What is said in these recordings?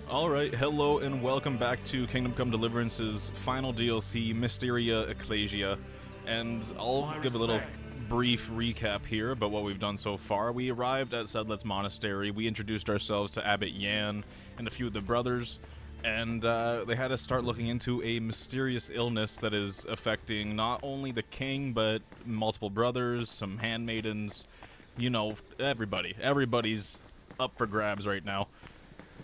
Alright, hello and welcome back to Kingdom Come Deliverance's final DLC, Mysteria Ecclesia. And I'll give a little brief recap here about what we've done so far. We arrived at Sedlet's Monastery, we introduced ourselves to Abbot Yan and a few of the brothers, and they had us start looking into a mysterious illness that is affecting not only the king, but multiple brothers, some handmaidens, you know, everybody. Everybody's up for grabs right now.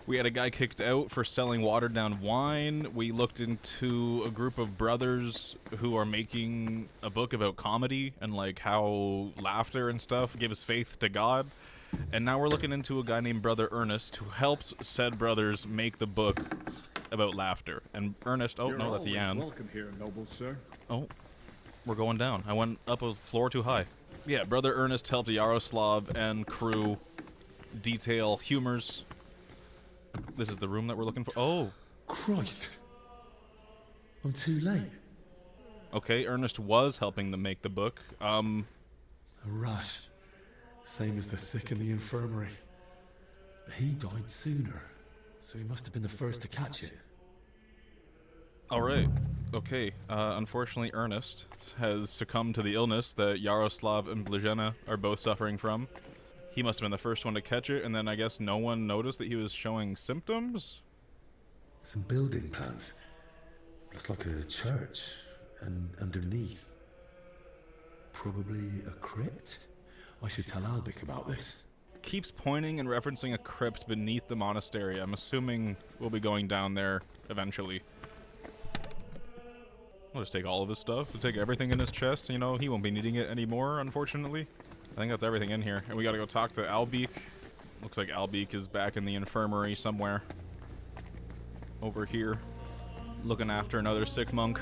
We had a guy kicked out for selling watered-down wine. We looked into a group of brothers who are making a book about comedy and, like, how laughter and stuff gives faith to God. And now we're looking into a guy named Brother Ernest who helped said brothers make the book about laughter. And Ernest, oh, no, that's Yan. Welcome here, noble sir. Oh, we're going down. I went up a floor too high. Yeah, Brother Ernest helped Yaroslav and crew detail humors. This is the room that we're looking for. Oh! Christ! I'm too late. Okay, Ernest was helping them make the book. A rash. Same as the sick in the infirmary. But he died sooner, so he must have been the first to catch it. Alright. Okay, unfortunately Ernest has succumbed to the illness that Yaroslav and Blazhena are both suffering from. He must have been the first one to catch it, and then I guess no one noticed that he was showing symptoms? Some building plans. Looks like a church, and underneath, probably a crypt? I should tell Albic about this. Keeps pointing and referencing a crypt beneath the monastery. I'm assuming we'll be going down there eventually. I'll just take all of his stuff. We'll take everything in his chest. You know, he won't be needing it anymore, unfortunately. I think that's everything in here. And we gotta go talk to Albic. Looks like Albic is back in the infirmary somewhere. Over here. Looking after another sick monk.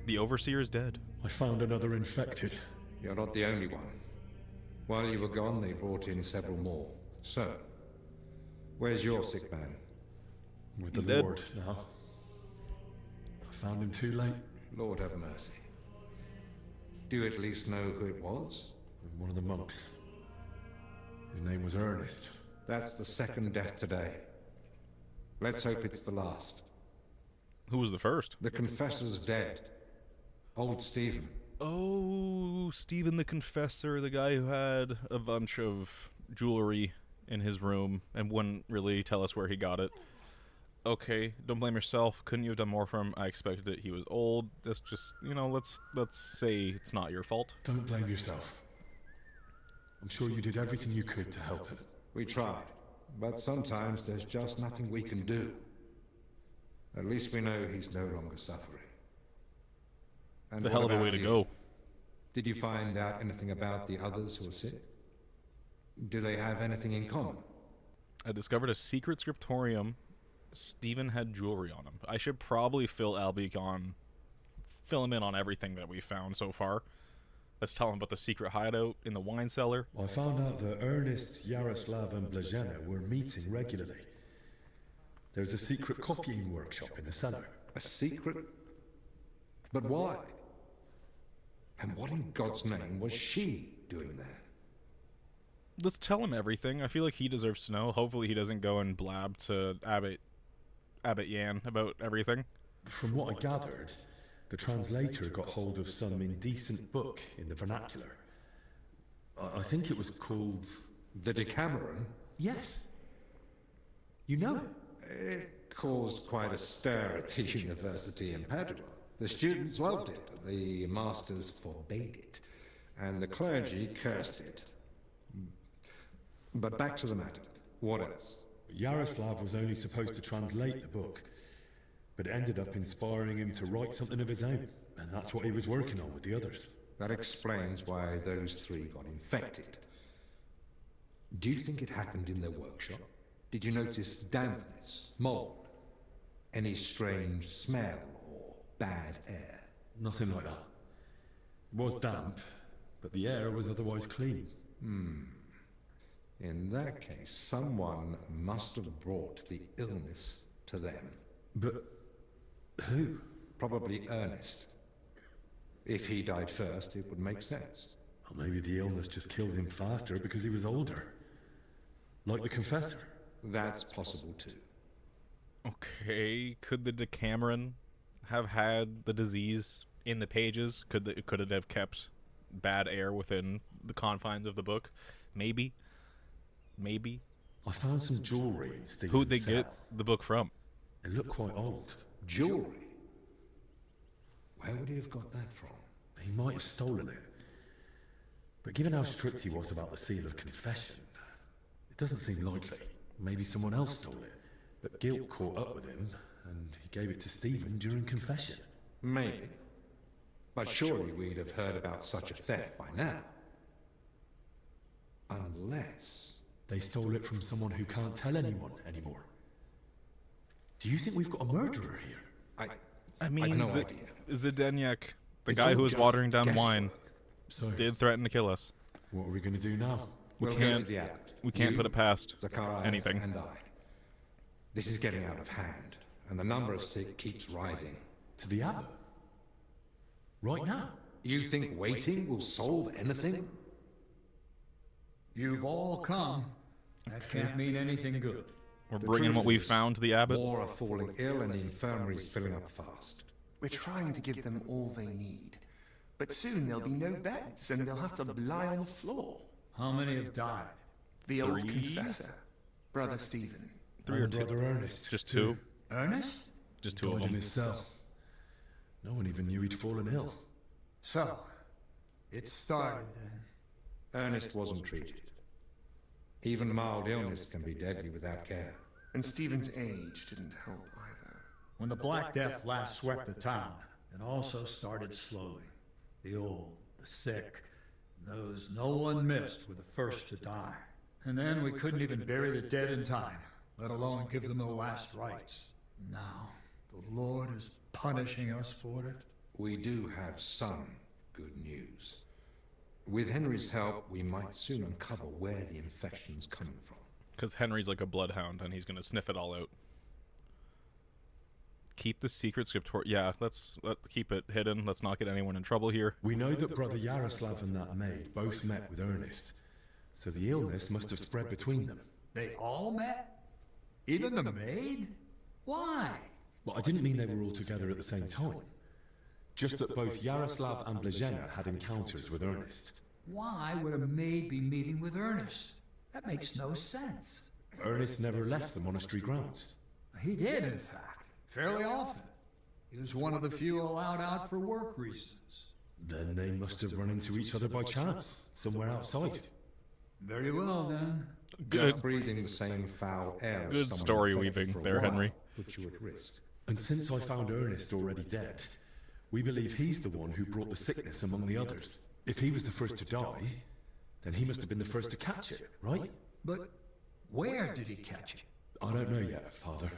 The overseer is dead. I found another infected. You're not the only one. While you were gone, they brought in several more. So, where's your sick man? With the dead. Lord now. I found him too late. Lord have mercy. Do you at least know who it was? One of the monks. His name was Ernest. That's the second death today. Let's hope it's the last. Who was the first? The confessor's dead. Old Stephen. Oh, Stephen the Confessor, the guy who had a bunch of jewelry in his room and wouldn't really tell us where he got it. Okay, don't blame yourself. Couldn't you have done more for him? I expected it. He was old. That's just, you know, let's say it's not your fault. Don't blame yourself. I'm sure you did everything you could to help him. We tried, but sometimes there's just nothing we can do. At least we know he's no longer suffering. And It's a hell of a way to go. Did you find out anything about the others who are sick? Do they have anything in common? I discovered a secret scriptorium. Stephen had jewelry on him. I should probably fill Albic fill him in on everything that we found so far. Let's tell him about the secret hideout in the wine cellar. I found out that Ernest, Yaroslav and Blazhena were meeting regularly. There's a secret copying workshop in the cellar. A secret? But why? And what in God's name was she doing there? Let's tell him everything. I feel like he deserves to know. Hopefully he doesn't go and blab to Abbot Yan about everything. From what I gathered, the translator got hold of some indecent book in the vernacular. I think it was called... The Decameron? Yes. You know it? It caused quite a stir at the university in Padua. The students loved it, the masters forbade it, and the clergy cursed it. But back to the matter. What else? Yaroslav was only supposed to translate the book, but it ended up inspiring him to write something of his own, and that's what he was working on with the others. That explains why those three got infected. Do you think it happened in their workshop? Did you notice dampness, mold, any strange smell or bad air? Nothing like that. It was damp, but the air was otherwise clean. In that case, someone must have brought the illness to them. But who? Probably Ernest. If he died first, it would make sense. Or maybe the illness just killed him faster because he was older. Like the confessor. That's possible too. Okay, could the Decameron have had the disease in the pages? Could it have kept bad air within the confines of the book? Maybe. I found some jewelry in Stephen's Who'd they cell. get the book from? It looked quite old. Jewelry? Where would he have got that from? He might have stolen it. But given how strict he was about the seal of confession, it doesn't seem likely. Maybe someone else stole it. But guilt caught up with him, and he gave it to Stephen during confession. Maybe. But surely we'd have heard about such a theft by now. Unless... They stole it from someone who can't tell anyone anymore. Do you think we've got a murderer here? I mean, I've no idea. Zdenek, the It's guy all who was just watering down guesswork. wine, Sorry. did threaten to kill us. What are we going to do now? We'll go can't- to the abbot. We can't You, put it past Zacharias, anything. and I. This is getting out of hand, and the number of sick keeps rising. To the abbot? Right now? You think waiting will solve anything? You've all come. That can't mean anything good. We're The bringing truth what we is, found to the abbot. More are falling ill, and the infirmary's filling up fast. We're trying to give them all they need. But soon there'll be no beds, and they'll have to lie on the floor. How many have died? The old 3? confessor, Brother Stephen. 3 or And 2? Brother Ernest. Just 2? Ernest? Just 2 of Died in them. his cell. No one even knew he'd fallen ill. So, it started then. Ernest wasn't treated. Even mild illness can be deadly without care. And Stephen's age didn't help either. When the Black Death last swept the town, it also started slowly. The old, the sick, those no one missed were the first to die. And then we couldn't even bury the dead in time, let alone give them the last rites. Now, the Lord is punishing us for it. We do have some good news. With Henry's help, we might soon uncover where the infection's coming from. Because Henry's like a bloodhound, and he's going to sniff it all out. Keep the secret scriptor. Yeah, let's keep it hidden. Let's not get anyone in trouble here. We know that Brother Yaroslav and that maid both met with Ernest, so the illness must have spread between them. They all met? Even the maid? Why? Well, I didn't mean they were all together at the same time. Just that both Yaroslav and Blazhena had encounters with Ernest. Why would a maid be meeting with Ernest? That makes no sense. Ernest never left the monastery grounds. He did, in fact, fairly often. He was one of the few allowed out for work reasons. Then they must have run into each other by chance, somewhere outside. Very well, then. Good. Just breathing the same foul air as Good someone story infected weaving for a there, while Henry. puts you at risk. And since I found Ernest already dead, we believe he's the one who brought the sickness among the others. If he was the first to die, then he must have been the first to catch it, right? But where did he catch it? I don't know yet, Father.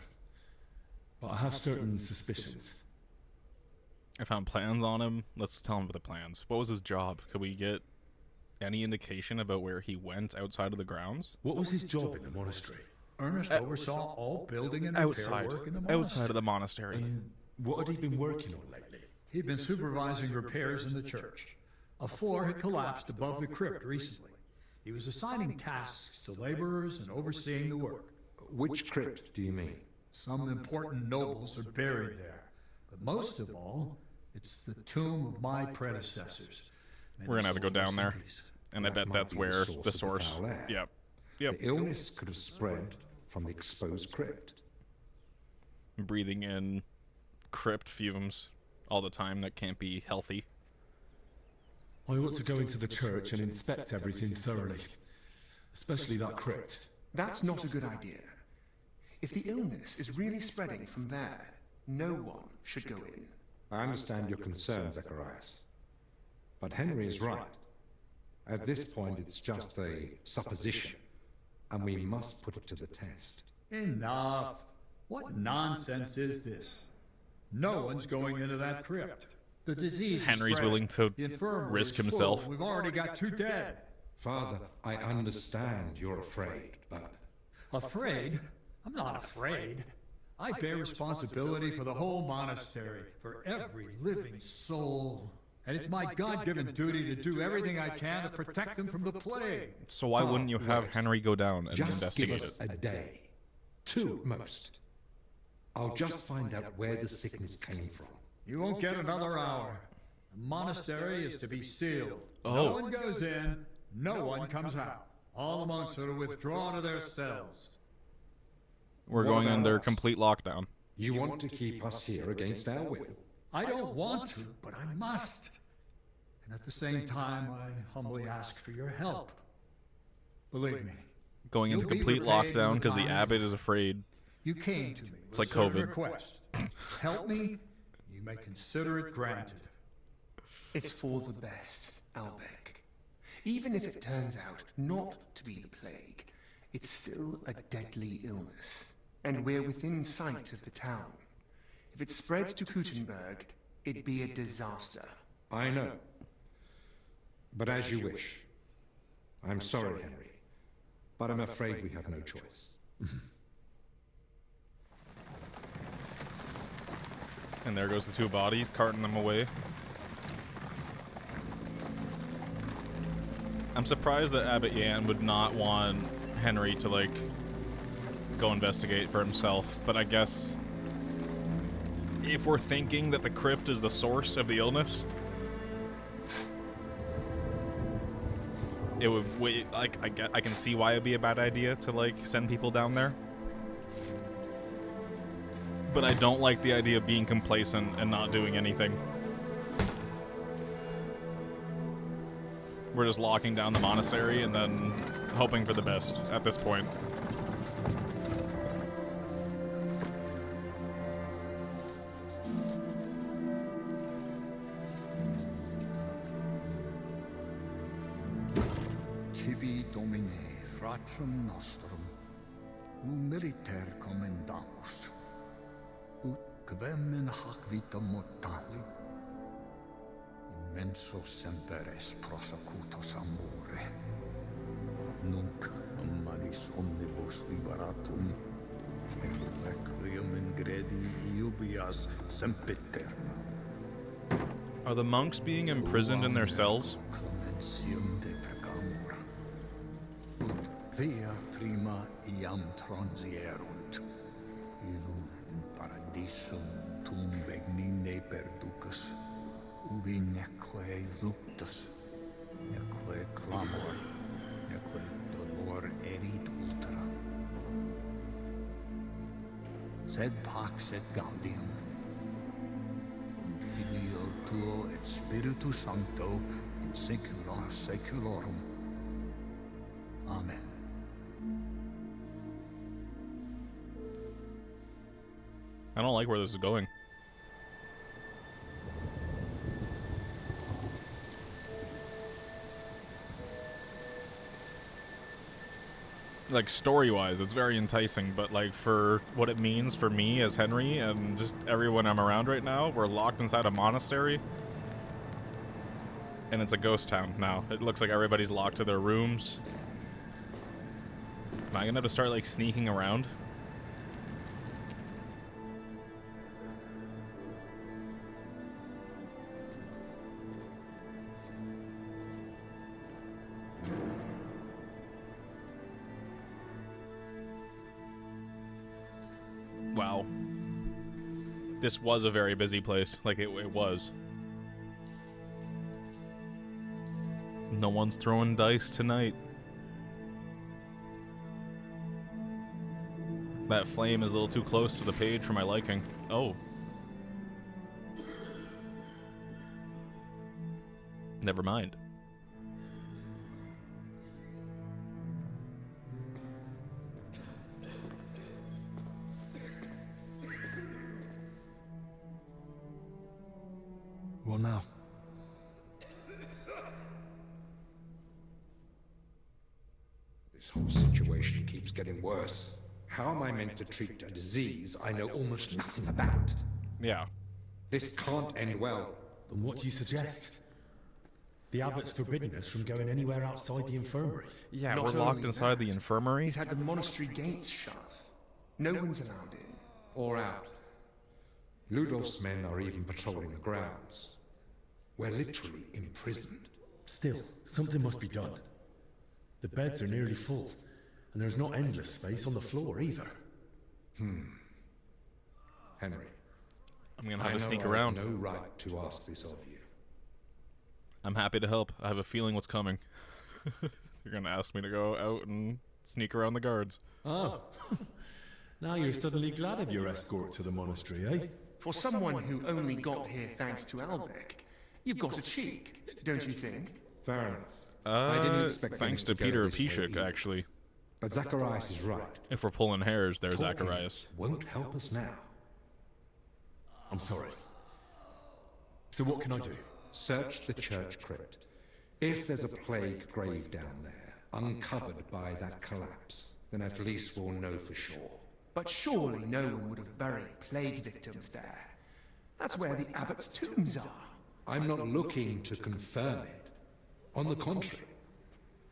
But I have certain suspicions. I found plans on him. Let's tell him about the plans. What was his job? Could we get any indication about where he went outside of the grounds? What was his job in the monastery? Ernest oversaw all building and repair Outside. work in the monastery. Outside of the monastery. And what had he been working on lately? He'd been supervising repairs in the church. A floor had collapsed above the crypt recently. He was assigning tasks to laborers and overseeing the work. Which crypt do you mean? Some important nobles are buried there. But most of all, it's the tomb of my predecessors. May We're gonna their have to go souls down there. rest in peace. And I That bet might that's be the where source the of the source. foul air. Yep. Yep. The illness could have spread from the exposed crypt. Breathing in crypt fumes all the time, that can't be healthy. I ought to go into the church and inspect everything thoroughly. Especially that crypt. That's not a good idea. If the illness is really spreading from there, no one should go in. I understand your concern, Zacharias. But Henry is right. At this point, it's just a supposition, and we must put it to the test. Enough. What nonsense is this? No one's going into that crypt. The disease is Henry's spreading. willing to The infirmary risk is full. himself. We've already got 2 dead. Father, I understand you're afraid, but Afraid? I'm not afraid. I bear responsibility for the whole monastery, for every living soul. And it's my God-given duty to do everything I can to protect them from the plague. So why wouldn't you have wait. Henry go down and just give investigate us it? a day. 2 at most. I'll just find out where the sickness came from. You won't get another hour. The monastery is to be sealed. Oh. No one goes in, no one comes out. All the monks are withdrawn to their cells. We're What going about under us? complete lockdown. You want to keep us here against our will? I don't want to, but I must. And at the same time, I humbly ask for your help. Believe me, Going into You'll be complete repaid lockdown when the because the time is abbot is afraid. you came to me with like a certain COVID. request. Help me, you may consider it granted. It's for the best, Albec. Even if it turns out not to be the plague, it's still a deadly illness, and we're within sight of the town. If it spreads to Kuttenberg, it'd be a disaster. I know. But as you wish. I'm sorry, Henry, but I'm afraid we have no choice. And there goes the 2 bodies, carting them away. I'm surprised that Abbot Yan would not want Henry to, like, go investigate for himself. But I guess if we're thinking that the crypt is the source of the illness, it would, like, I can see why it'd be a bad idea to, like, send people down there. But I don't like the idea of being complacent and not doing anything. We're just locking down the monastery and then hoping for the best at this point. Tibi Domine, fratrum nostrum, humiliter commendamus, ut quem in hac vita mortali, immenso semper es prosecutus amore, nunc manis omnibus liberatum, et requiem in gredi iubias sempiterna. Are the monks being imprisoned in their cells? Clementium de pecamur, ut via prima iam transierunt, illum in paradisum tum begnine perducus, ubi neque luctus, neque clamor, neque dolor erit ultra. Sed pax et gaudium, cum Filio tuo et Spiritus Sancto, in saecula saeculorum. Amen. I don't like where this is going. Like, story-wise, it's very enticing, but, like, for what it means for me as Henry and just everyone I'm around right now, we're locked inside a monastery. And it's a ghost town now. It looks like everybody's locked to their rooms. Am I gonna have to start, like, sneaking around? Wow. This was a very busy place. Like, it was. No one's throwing dice tonight. That flame is a little too close to the page for my liking. Oh. Never mind. What now? This whole situation keeps getting worse. How am I meant to treat a disease I know almost nothing about? Yeah. This can't end well. And what do you suggest? The abbot's forbidden us from going anywhere outside the infirmary. Yeah, Not we're locked only inside the that, infirmary. He's had the monastery gates shut. No one's allowed in. Or out. Ludolf's men are even patrolling the grounds. We're literally imprisoned. Still, something must be done. The beds are nearly full, and there's not endless space on the floor either. Henry, I'm gonna I have to know sneak I have around. no right to ask this of you. I'm happy to help. I have a feeling what's coming. You're gonna ask me to go out and sneak around the guards. Oh. Now you're suddenly glad of your escort to the monastery, eh? For someone who only got here thanks to Albec, you've got a cheek, don't you think? Fair enough. I didn't expect Thanks things to go Peter this way Pishik, either. actually. But Zacharias is right. If we're pulling hairs, there's Talking Zacharias. won't help us now. I'm sorry. So what can I do? Search the church crypt. If there's a plague grave down there, uncovered by that collapse, then at least we'll know for sure. But surely no one would have buried plague victims there. That's where the abbot's tombs are. I'm not looking to confirm it. On the contrary,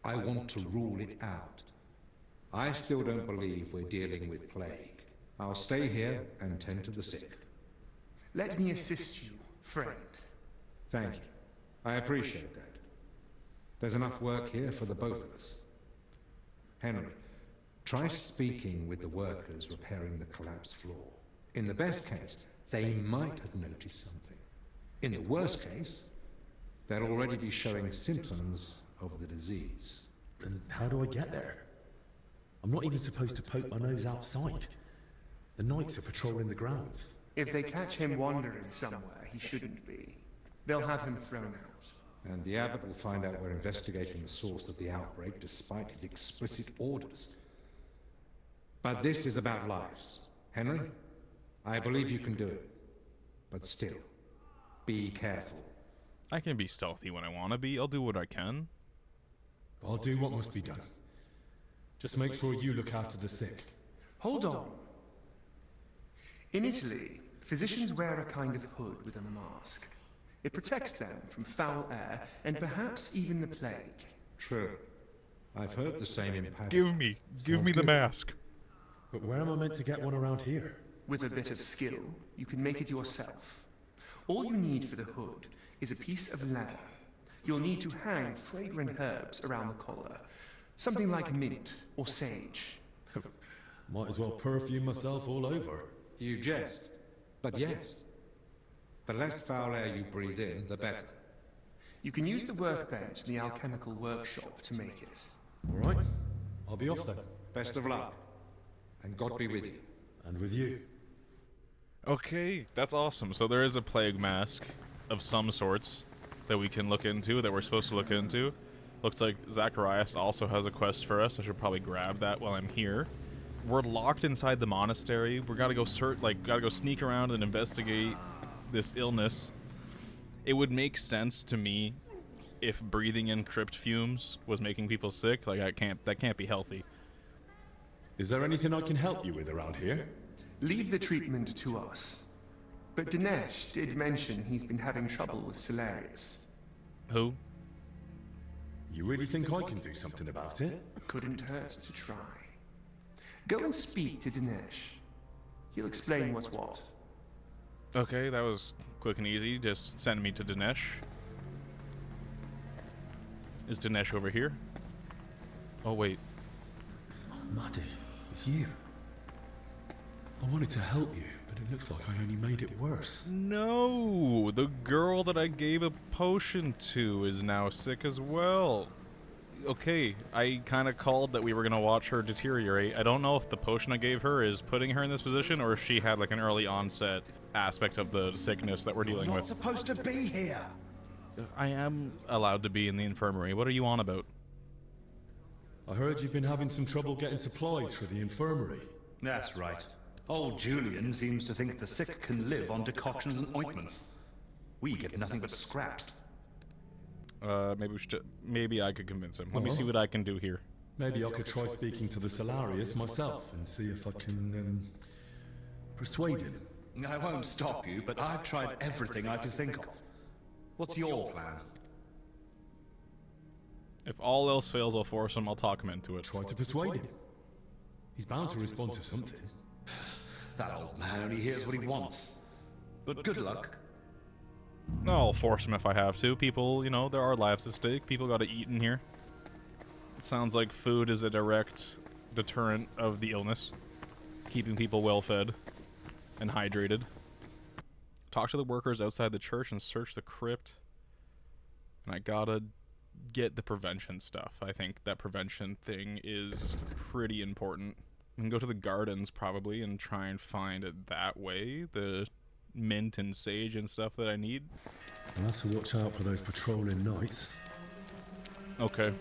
I want to rule it out. I still don't believe we're dealing with plague. I'll stay here and tend to the sick. Let me assist you, friend. Thank you. I appreciate that. There's enough work here for the both of us. Henry, try speaking with the workers repairing the collapsed floor. In the best case, they might have noticed something. In the worst case, they'll already be showing symptoms of the disease. And how do I get there? I'm not even supposed to poke my nose outside. The knights are patrolling the grounds. If they catch him wandering somewhere he shouldn't be, they'll have him thrown out. And the abbot will find out we're investigating the source of the outbreak despite his explicit orders. But this is about lives. Henry, I believe you can do it. But still, be careful. I can be stealthy when I want to be. I'll do what I can. I'll do what must be done. Just make sure you look after the sick. Hold on. In Italy, physicians wear a kind of hood with a mask. It protects them from foul air and perhaps even the plague. True. I've heard the same in Paris. Give me the mask. But where am I meant to get one around here? With a bit of skill, you can make it yourself. All you need for the hood is a piece of leather. You'll need to hang fragrant herbs around the collar. Something like mint or sage. Might as well perfume myself all over. You jest. But yes. The less foul air you breathe in, the better. You can use the workbench in the alchemical workshop to make it. All right, I'll be off then. Best of luck. And God be with you. And with you. Okay, that's awesome. So there is a plague mask of some sorts that we can look into, that we're supposed to look into. Looks like Zacharias also has a quest for us. I should probably grab that while I'm here. We're locked inside the monastery. We gotta go gotta go sneak around and investigate this illness. It would make sense to me if breathing in crypt fumes was making people sick. Like that can't be healthy. Is there anything I can help you with around here? Leave the treatment to us. But Dinesh did mention he's been having trouble with Celarius. Who? You really think I can do something about it? Couldn't hurt to try. Go and speak to Dinesh. He'll explain what's what. Okay, that was quick and easy. Just send me to Dinesh. Is Dinesh over here? Oh, wait. Maddie, it's you. I wanted to help you, but it looks like I only made it worse. No! The girl that I gave a potion to is now sick as well. Okay, I kind of called that we were going to watch her deteriorate. I don't know if the potion I gave her is putting her in this position, or if she had like an early onset aspect of the sickness that we're dealing Not with. supposed to be here. I am allowed to be in the infirmary. What are you on about? I heard you've been having some trouble getting supplies for the infirmary. That's right. Old Julian seems to think the sick can live on decoctions and ointments. We get nothing but scraps. Maybe I could convince him. Let me see what I can do here. Maybe I could try speaking to the Celarius myself and see if I can, persuade him. I won't stop you, but I've tried everything I could think of. What's your plan? If all else fails, I'll force him. I'll talk him into it. Try to persuade him. He's bound to respond to something. That old man only hears what he wants. But good luck. I'll force him if I have to. People, there are lives at stake. People gotta eat in here. It sounds like food is a direct deterrent of the illness. keeping people well fed and hydrated. Talk to the workers outside the church and search the crypt. And I gotta get the prevention stuff. I think that prevention thing is pretty important. We can go to the gardens probably and try and find it that way. The mint and sage and stuff that I need. I'll have to watch out for those patrolling knights. Okay.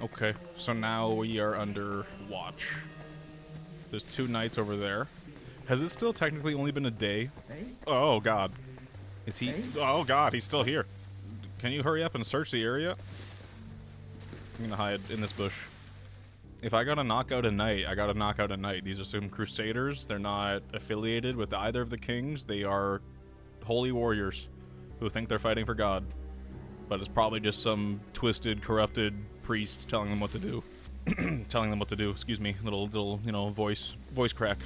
Okay, so now we are under watch. There's 2 knights over there. Has it still technically only been a day? Oh god. Is he... Oh god, he's still here. Can you hurry up and search the area? I'm gonna hide in this bush. If I gotta knock out a knight, I gotta knock out a knight. These are some crusaders. They're not affiliated with either of the kings. They are holy warriors who think they're fighting for God. But it's probably just some twisted, corrupted priest telling them what to do. Telling them what to do, excuse me. Little, you know, voice crack.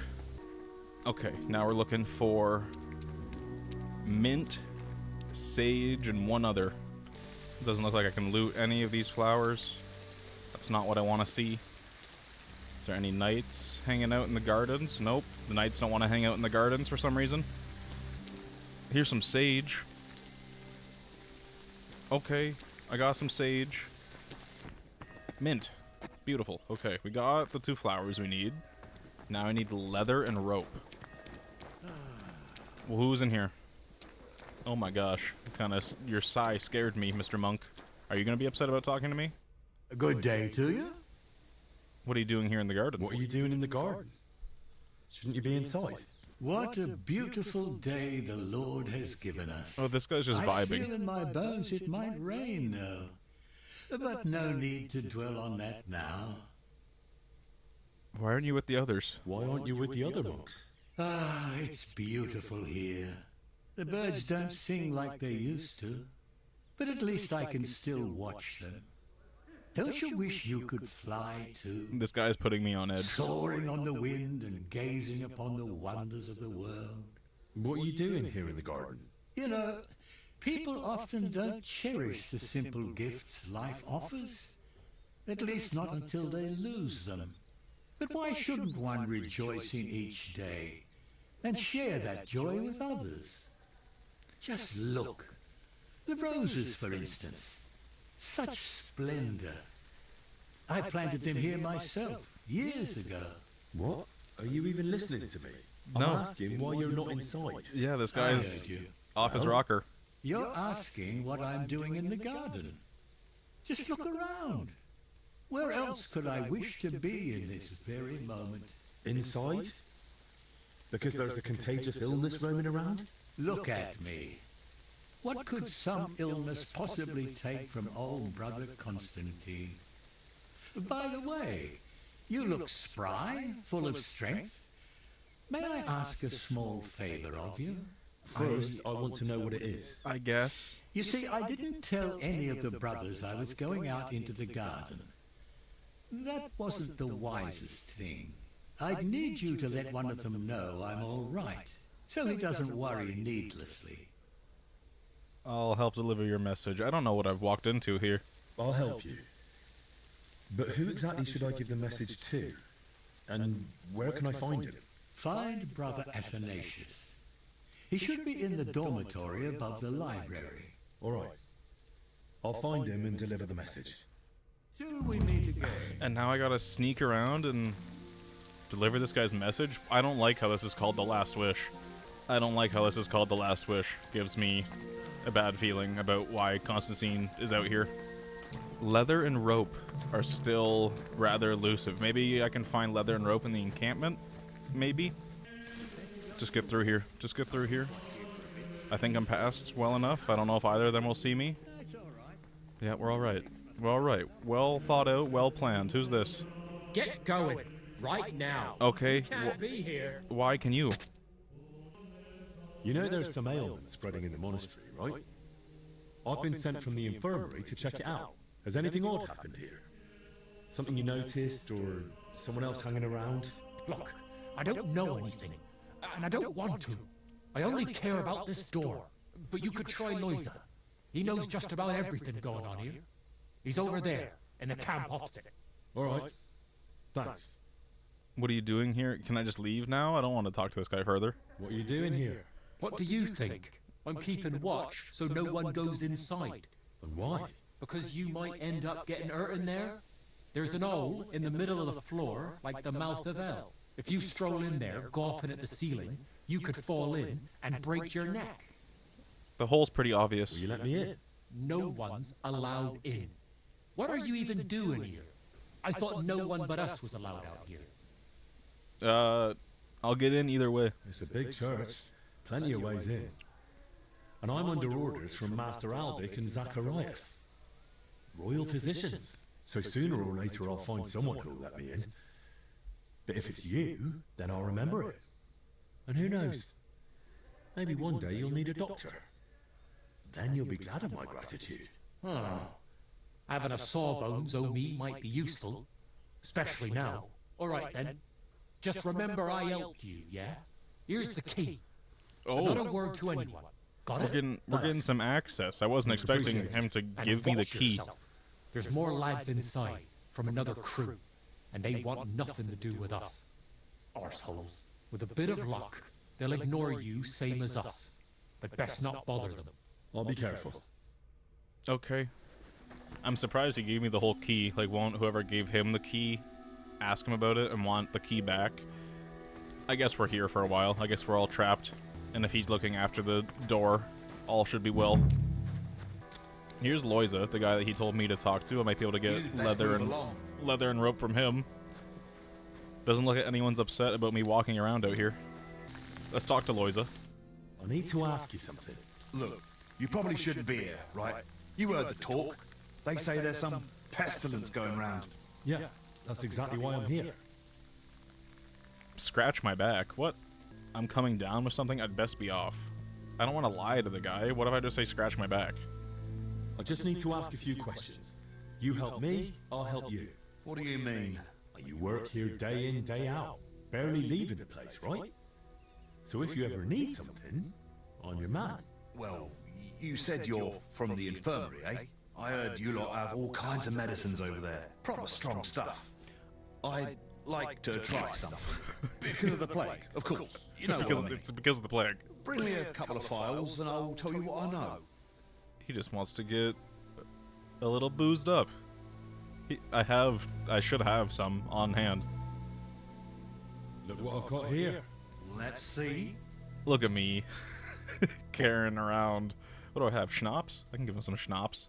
Okay, now we're looking for mint, sage, and 1 other. Doesn't look like I can loot any of these flowers. That's not what I want to see. Is there any knights hanging out in the gardens? Nope. The knights don't want to hang out in the gardens for some reason. Here's some sage. Okay, I got some sage. Mint. Beautiful. Okay, we got the 2 flowers we need. Now I need leather and rope. Well, who's in here? Oh my gosh. Your sigh scared me, Mr. Monk. Are you going to be upset about talking to me? A good day to you. What are you doing here in the garden? What are you doing in the garden? Shouldn't you be inside? What a beautiful day the Lord has given us. Oh, this guy's just I vibing. feel in my bones it might rain, though. But no need to dwell on that now. Why aren't you with the others? Why aren't you with the other monks? Ah, it's beautiful here. The birds don't sing like they used to, but at least I can still watch them. Don't you wish you could fly too? This guy's putting me on edge. Soaring on the wind and gazing upon the wonders of the world. What are you doing here in the garden? You know, people often don't cherish the simple gifts life offers. At least not until they lose them. But why shouldn't one rejoice in each day and share that joy with others? Just look. The roses, for instance. Such splendor. I planted them here myself, years ago. What? Are you even listening to me? No. I'm asking why you're not inside. Yeah, this I guy's heard you. off his rocker. You're asking what I'm doing in the garden. Just look around. Where else could I wish to be in this very moment? Inside? Because there's a contagious illness roaming around? Look at me. What could some illness possibly take from old brother Constantine? By the way, you look spry, full of strength. May I ask a small favor of you? First, I want to know what it is. I guess. You see, I didn't tell any of the brothers I was going out into the garden. That wasn't the wisest thing. I'd need you to let one of them know I'm all right, so he doesn't worry needlessly. I'll help deliver your message. I don't know what I've walked into here. I'll help you. But who exactly should I give the message to? And where can I find him? Find Brother Athanasius. He should be in the dormitory above the library. All right. I'll find him and deliver the message. Till we meet again. And now I gotta sneak around and deliver this guy's message? I don't like how this is called The Last Wish. I don't like how this is called The Last Wish. Gives me a bad feeling about why Constantine is out here. Leather and rope are still rather elusive. Maybe I can find leather and rope in the encampment? Maybe? Just get through here. Just get through here. I think I'm past well enough. I don't know if either of them will see me. Yeah, we're alright. We're alright. Well thought out, well planned. Who's this? Get going. Right now. Okay. Can't be here. Why can you? You know there's some ailment spreading in the monastery, right? I've been sent from the infirmary to check it out. Has anything odd happened here? Something you noticed, or someone else hanging around? Look, I don't know anything, and I don't want to. I only care about this door. But you could try Loiza. He knows just about everything going on here. He's over there, in the camp opposite. All right. Thanks. What are you doing here? Can I just leave now? I don't want to talk to this guy further. What are you doing here? What do you think? I'm keeping watch so no one goes inside. And why? Because you might end up getting hurt in there. There's an hole in the middle of the floor, like the mouth of hell. If you stroll in there, gawping at the ceiling, you could fall in and break your neck. The hole's pretty obvious. Will you let me in? No one's allowed in. What are you even doing here? I thought no one but us was allowed out here. I'll get in either way. It's a big church. Plenty of ways in. And I'm under orders from Master Albic and Zacharias. Royal physicians. So sooner or later I'll find someone who'll let me in. But if it's you, then I'll remember it. And who knows? Maybe one day you'll need a doctor. Then you'll be glad of my gratitude. Oh. Having a sawbones o' me might be useful. Especially now. All right, then. Just remember I helped you, yeah? Here's the key. Oh, Not a word to anyone. Got it? we're getting some access. I wasn't expecting him to And give me the watch key. yourself. There's more lads inside from another crew, and they want nothing to do with us. Arseholes. With a bit of luck, they'll ignore you same as us. But best not bother them. I'll be careful. Okay. I'm surprised he gave me the whole key. Like, won't whoever gave him the key ask him about it and want the key back? I guess we're here for a while. I guess we're all trapped. And if he's looking after the door, all should be well. Here's Loiza, the guy that he told me to talk to. I might be able to get leather and rope from him. Doesn't look like anyone's upset about me walking around out here. Let's talk to Loiza. I need to ask you something. Look, you probably shouldn't be here, right? You heard the talk. They say there's some pestilence going round. Yeah, that's exactly why I'm here. Scratch my back. What? I'm coming down with something? I'd best be off. I don't want to lie to the guy. What if I just say scratch my back? I just need to ask a few questions. You help me, I'll help you. What do you mean? You work here day in, day out. Barely leaving the place, right? So if you ever need something, I'm your man. Well, you said you're from the infirmary, eh? I heard you lot have all kinds of medicines over there. Proper strong stuff. I'd like to try some. Because of the plague, of course. You know what I mean. It's because of the plague. Bring me a couple of files and I'll tell you what I know. He just wants to get a little boozed up. I should have some on hand. Look what I've got here. Let's see. Look at me. Carrying around. What do I have? Schnapps? I can give him some schnapps.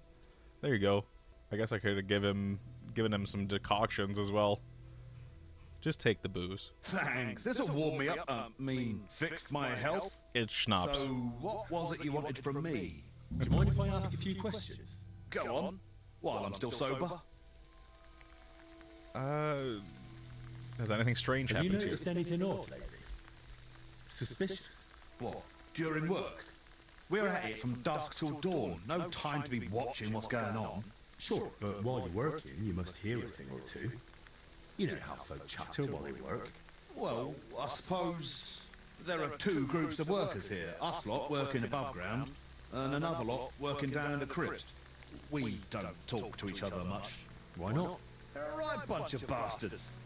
There you go. I guess I could have given him some decoctions as well. Just take the booze. Thanks. This'll warm me up. Fix my health. It's schnapps. So, what was it you wanted from me? Do you mind if I ask a few questions? Go on. While I'm still sober. Has anything strange Have you happened to you? noticed anything odd lately? Suspicious? What? During work? We're at it from dusk till dawn. No time to be watching what's going on. Sure, but while you're working, you must hear a thing or two. You know how folk chatter while they work. Well, I suppose there are two groups of workers here. Us lot working above ground, and another lot working down in the crypt. We don't talk to each other much. Why not? They're a right bunch of bastards.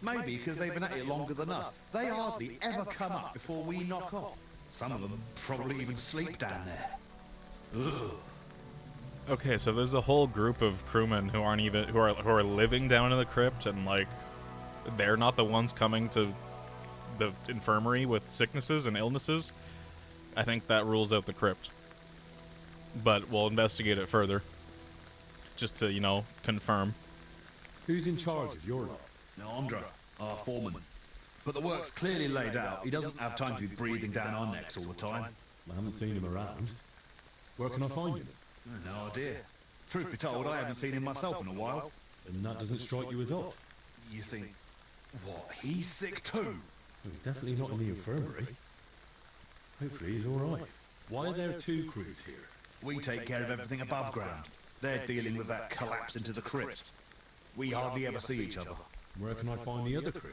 Maybe because they've been at it longer than us. They hardly ever come up before we knock off. Some of them probably even sleep down there. Ugh. Okay, so there's a whole group of crewmen who are living down in the crypt, and like they're not the ones coming to the infirmary with sicknesses and illnesses. I think that rules out the crypt. But we'll investigate it further. Just to, confirm. Who's in charge of your lot? Andra, our foreman. But the work's clearly laid out. He doesn't have time to be breathing down our necks all the time. I haven't seen him around. Where can I find him? No idea. Truth be told, I haven't seen him myself in a while. And that doesn't strike you as odd? You think, what, he's sick too? Well, he's definitely not in the infirmary. Hopefully he's alright. Why are there two crews here? We take care of everything above ground. They're dealing with that collapse into the crypt. We hardly ever see each other. Where can I find the other crew?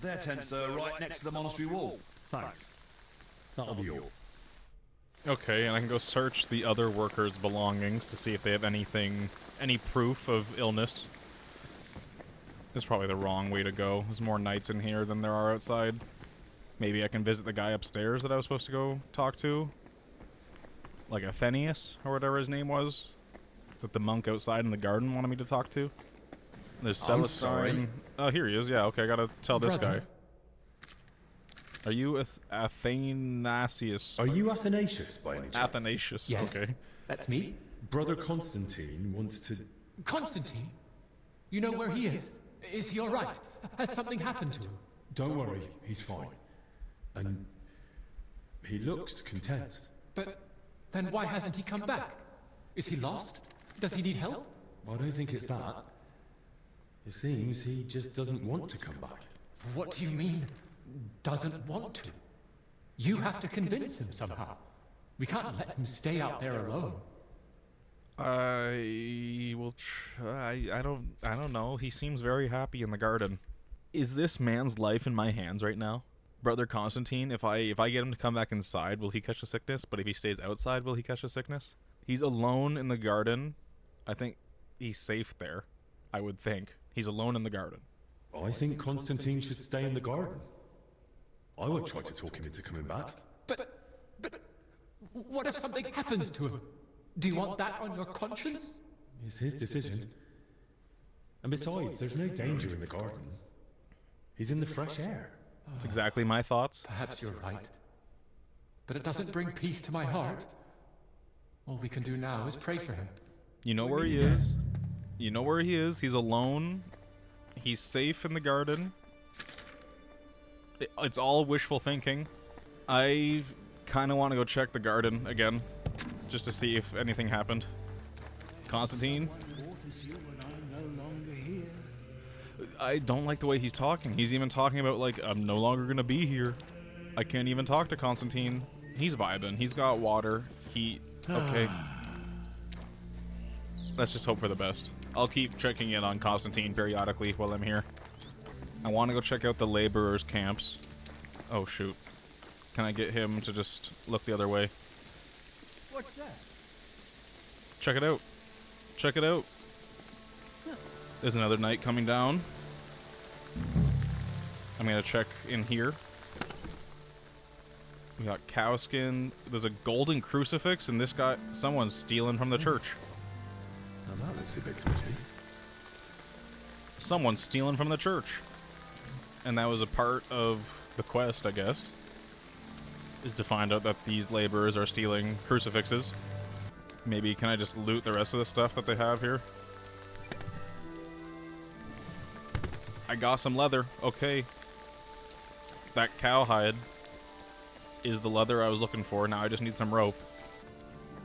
Their tents are right next to the monastery wall. Thanks. That'll be all. Okay, and I can go search the other workers' belongings to see if they have any proof of illness. It's probably the wrong way to go. There's more knights in here than there are outside. Maybe I can visit the guy upstairs that I was supposed to go talk to. Like Athenius, or whatever his name was. That the monk outside in the garden wanted me to talk to. There's Celestine. Oh, here he is. Yeah, okay, I gotta tell this guy. Are you Athanasius? Are you Athanasius by any chance? Athanasius, Yes, okay. that's me. Brother Constantine wants to... Constantine? You know where he is? Is he alright? Has something happened to him? Don't worry, he's fine. And he looks content. But then why hasn't he come back? Is he lost? Does he need help? I don't think it's that. It seems he just doesn't want to come back. What do you mean, doesn't want to? You have to convince him somehow. We can't let him stay out there alone. I will try. I don't know. He seems very happy in the garden. Is this man's life in my hands right now? Brother Constantine, if I get him to come back inside, will he catch a sickness? But if he stays outside, will he catch a sickness? He's alone in the garden. I think he's safe there. I would think. He's alone in the garden. I think Constantine should stay in the garden. I won't try to talk him into coming back. But what if something happens to him? Do you want that on your conscience? It's his decision. And besides, there's no danger in the garden. He's in the fresh air. That's exactly my thoughts. Perhaps you're right. But it doesn't bring peace to my heart. All we can do now is pray for him. You know where he is. You know where he is. He's alone. He's safe in the garden. It's all wishful thinking. I kind of want to go check the garden again, just to see if anything happened. Constantine? I don't like the way he's talking. He's even talking about, like, I'm no longer going to be here. I can't even talk to Constantine. He's vibing. He's got water, heat. Okay. Let's just hope for the best. I'll keep checking in on Constantine periodically while I'm here. I want to go check out the laborers' camps. Oh, shoot. Can I get him to just look the other way? What's that? Check it out. Check it out. There's another knight coming down. I'm going to check in here. We got cow skin. There's a golden crucifix, and this guy... Someone's stealing from the church. Now that looks a bit twitchy. Someone's stealing from the church. And that was a part of the quest, I guess. Is to find out that these laborers are stealing crucifixes. Maybe can I just loot the rest of the stuff that they have here? I got some leather. Okay. That cowhide is the leather I was looking for. Now I just need some rope.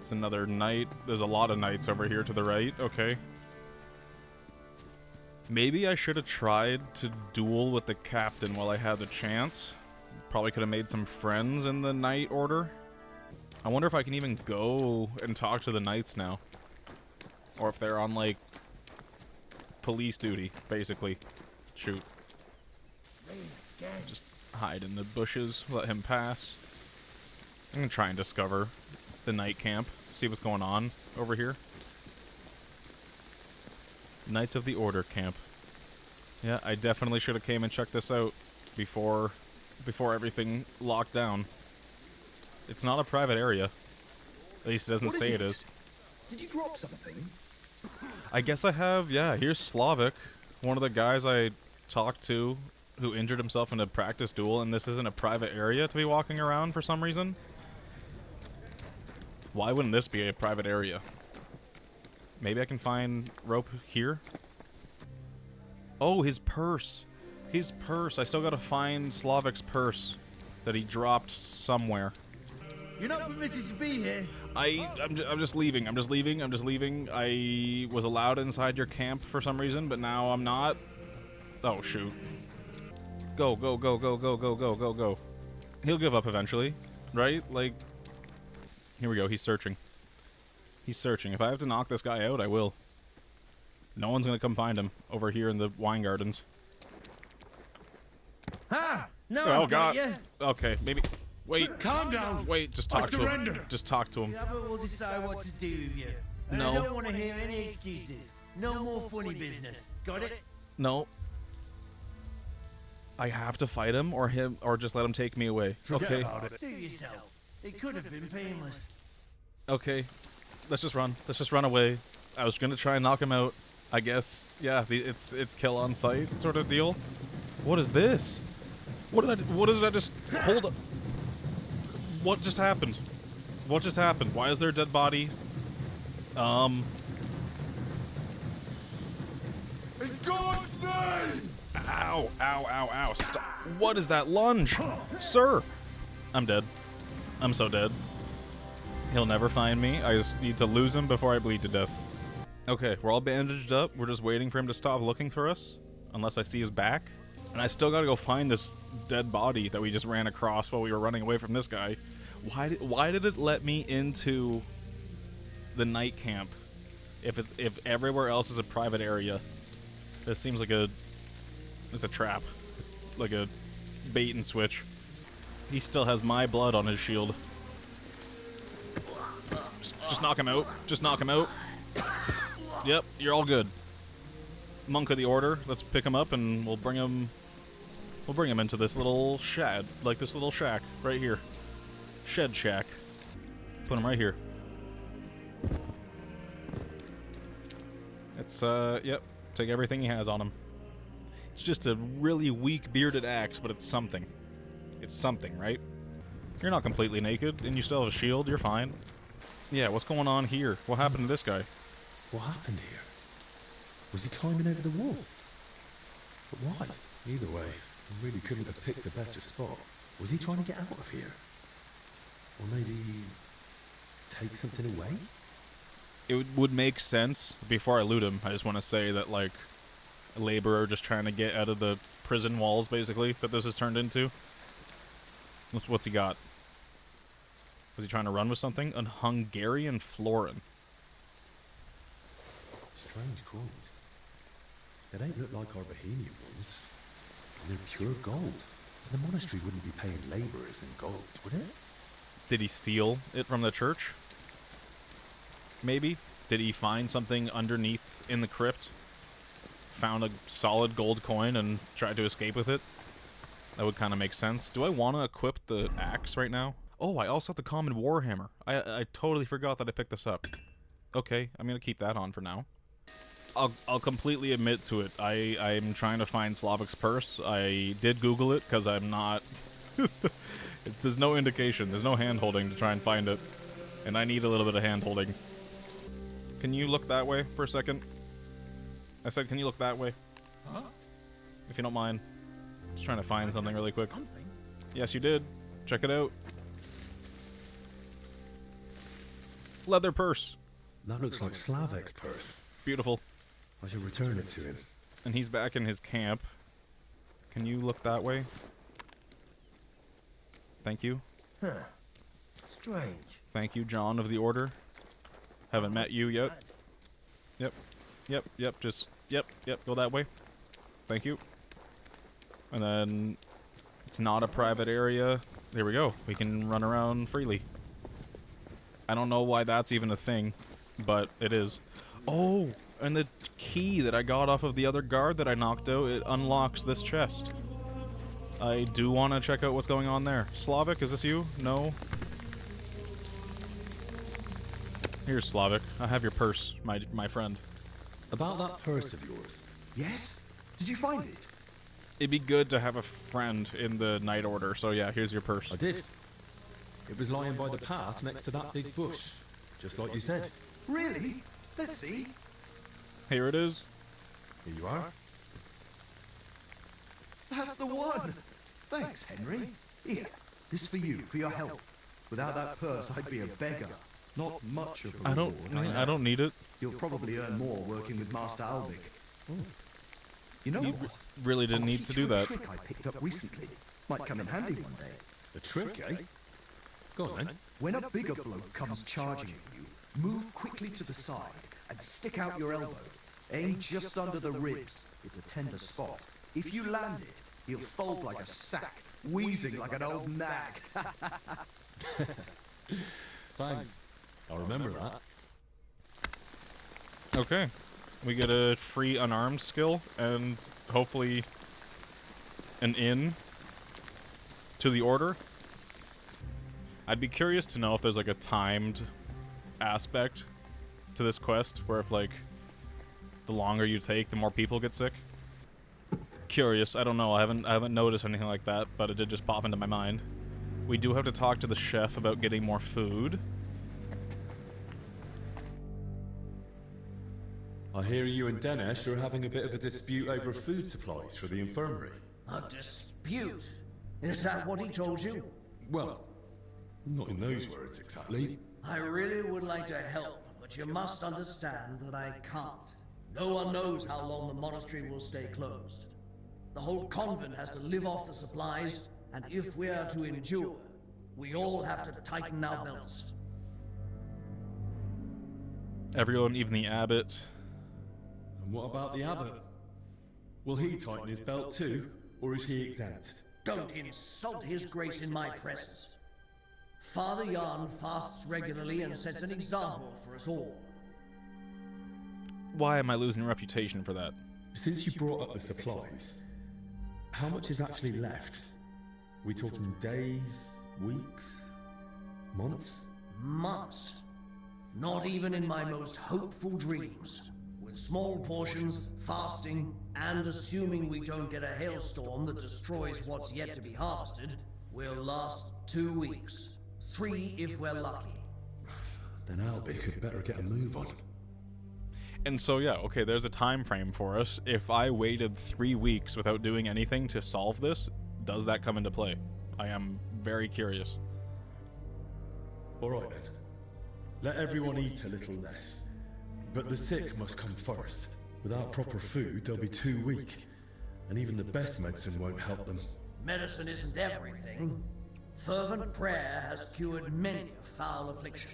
It's another knight. There's a lot of knights over here to the right. Okay. Maybe I should have tried to duel with the captain while I had the chance. Probably could have made some friends in the knight order. I wonder if I can even go and talk to the knights now. Or if they're on, like, police duty, basically. Shoot. Just hide in the bushes, let him pass. I'm gonna try and discover the night camp, see what's going on over here. Knights of the Order camp. Yeah, I definitely should have came and checked this out before everything locked down. It's not a private area. At least it doesn't say it is. Did you drop something? I guess I have, yeah. Here's Slavic, one of the guys I talked to who injured himself in a practice duel, and this isn't a private area to be walking around for some reason. Why wouldn't this be a private area? Maybe I can find rope here? Oh, his purse. His purse. I still gotta find Slavic's purse that he dropped somewhere. You're not permitted to be here. I'm just leaving. I'm just leaving. I'm just leaving. I was allowed inside your camp for some reason, but now I'm not. Oh, shoot. Go, go, go, go, go, go, go, go, go. He'll give up eventually, right? Like, here we go. He's searching. He's searching. If I have to knock this guy out, I will. No one's going to come find him over here in the wine gardens. Ah! No, Oh, I've got God. you. Okay, maybe... Wait. Calm down. Wait, just talk to surrender. him. Just talk to him. The other will decide what to do with you. And No. I don't want to hear any excuses. No more funny business. Got it? No. I have to fight him, or just let him take me away. Okay. Save yourself. It could have been painless. Okay. Let's just run. Let's just run away. I was gonna try and knock him out. I guess. Yeah. It's kill on sight sort of deal. What is this? What did I just hold up? What just happened? What just happened? Why is there a dead body? In God's name! Ow, ow, ow, ow. Stop. What is that lunge? Sir! I'm dead. I'm so dead. He'll never find me. I just need to lose him before I bleed to death. Okay, we're all bandaged up. We're just waiting for him to stop looking for us. Unless I see his back. And I still gotta go find this dead body that we just ran across while we were running away from this guy. Why did it let me into the night camp if everywhere else is a private area? This seems like it's a trap. It's like a bait and switch. He still has my blood on his shield. Just knock him out. Just knock him out. Yep, you're all good. Monk of the Order. Let's pick him up and we'll bring him into this little shed, like this little shack right here. Shed shack. Put him right here. It's yep. Take everything he has on him. It's just a really weak bearded axe, but it's something. It's something, right? You're not completely naked, and you still have a shield. You're fine. Yeah, what's going on here? What happened to this guy? What happened here? Was he climbing over the wall? But why? Either way, I really couldn't have picked a better spot. Was he trying to get out of here? Or maybe take something away? It would make sense. Before I loot him, I just want to say that, like, a laborer just trying to get out of the prison walls, basically, that this has turned into. What's he got? Was he trying to run with something? A Hungarian florin. Strange coins. They don't look like our Bohemian ones. They're pure gold. The monastery wouldn't be paying labourers in gold, would it? Did he steal it from the church? Maybe? Did he find something underneath in the crypt? Found a solid gold coin and tried to escape with it? That would kind of make sense. Do I want to equip the axe right now? Oh, I also have the common warhammer. I totally forgot that I picked this up. Okay, I'm going to keep that on for now. I'll completely admit to it. I'm trying to find Slavic's purse. I did Google it because I'm not... There's no indication. There's no hand-holding to try and find it. And I need a little bit of hand-holding. Can you look that way for a second? I said, can you look that way? Huh? If you don't mind. Just trying to find something really quick. Something? Yes, you did. Check it out. Leather purse. That looks like Slavic's purse. Beautiful. I should return it to him. And he's back in his camp. Can you look that way? Thank you. Huh. Strange. Thank you, John of the Order. Haven't met you yet. Yep. Just, yep, go that way. Thank you. And then, it's not a private area. There we go. We can run around freely. I don't know why that's even a thing, but it is. Oh, and the key that I got off of the other guard that I knocked out, it unlocks this chest. I do want to check out what's going on there. Slavic, is this you? No? Here's Slavic. I have your purse, my friend. About that purse of yours. Yes? Did you find it? It'd be good to have a friend in the Night Order, so yeah, here's your purse. I did. It was lying by the path next to that big bush. Just like you said. Really? Let's see. Here it is. Here you are. That's the one. Thanks, Henry. Here, this for you, for your help. Without that purse, I'd be a beggar. Not much of a I don't need it. You'll probably earn more working with Master Alvik. You know You what? really didn't I'll need teach to you do a that. trick I picked up recently. Might come in handy one day. A trick, eh? Go on then. When a bigger bloke comes charging at you, move quickly to the side and stick out your elbow. Aim just under the ribs. It's a tender spot. If you land it, he'll fold like a sack, wheezing like an old nag. Thanks. I'll remember that. Okay. We get a free unarmed skill, and hopefully an inn to the order. I'd be curious to know if there's like a timed aspect to this quest, where if like the longer you take, the more people get sick. Curious. I don't know. I haven't noticed anything like that, but it did just pop into my mind. We do have to talk to the chef about getting more food. I hear you and Dinesh are having a bit of a dispute over food supplies for the infirmary. A dispute? Is that what he told you? Well, not in those words exactly. I really would like to help, but you must understand that I can't. No one knows how long the monastery will stay closed. The whole convent has to live off the supplies, and if we are to endure, we all have to tighten our belts. Everyone, even the abbot. And what about the abbot? Will he tighten his belt too, or is he exempt? Don't insult his grace in my presence. Father Jan fasts regularly and sets an example for us all. Why am I losing reputation for that? Since you brought up the supplies, how much is actually left? We talking days, weeks, months? Months. Not even in my most hopeful dreams. With small portions, fasting, and assuming we don't get a hailstorm that destroys what's yet to be harvested, we'll last 2 weeks. 3 if we're lucky. Then Albie could better get a move on. And so yeah, okay, there's a time frame for us. If I waited 3 weeks without doing anything to solve this, does that come into play? I am very curious. Alright then. Let everyone eat a little less. But the sick must come first. Without proper food, they'll be too weak. And even the best medicine won't help them. Medicine isn't everything. Fervent prayer has cured many a foul affliction.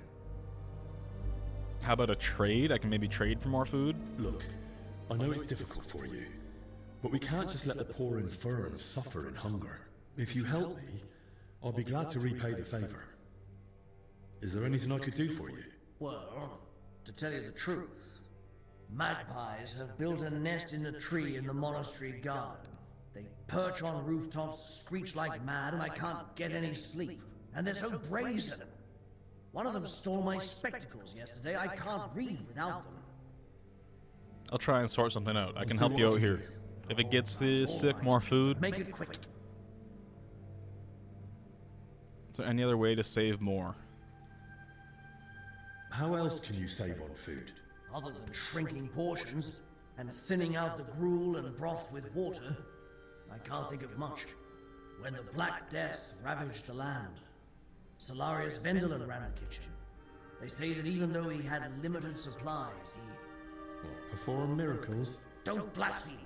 How about a trade? I can maybe trade for more food? Look, I know it's difficult for you, but we can't just let the poor infirm suffer in hunger. If you help me, I'll be glad to repay the favor. Is there anything I could do for you? Well, to tell you the truth, magpies have built a nest in the tree in the monastery garden. They perch on rooftops, screech like mad, and I can't get any sleep. And they're so brazen. One of them stole my spectacles yesterday. I can't read without them. I'll try and sort something out. I can help you out here. If it gets the sick more food. Make it quick. Is there any other way to save more? How else can you save on food? Other than shrinking portions and thinning out the gruel and broth with water, I can't think of much. When the Black Death ravaged the land, Solarius Vendelin ran the kitchen. They say that even though he had limited supplies, he... What, perform miracles? Don't blaspheme!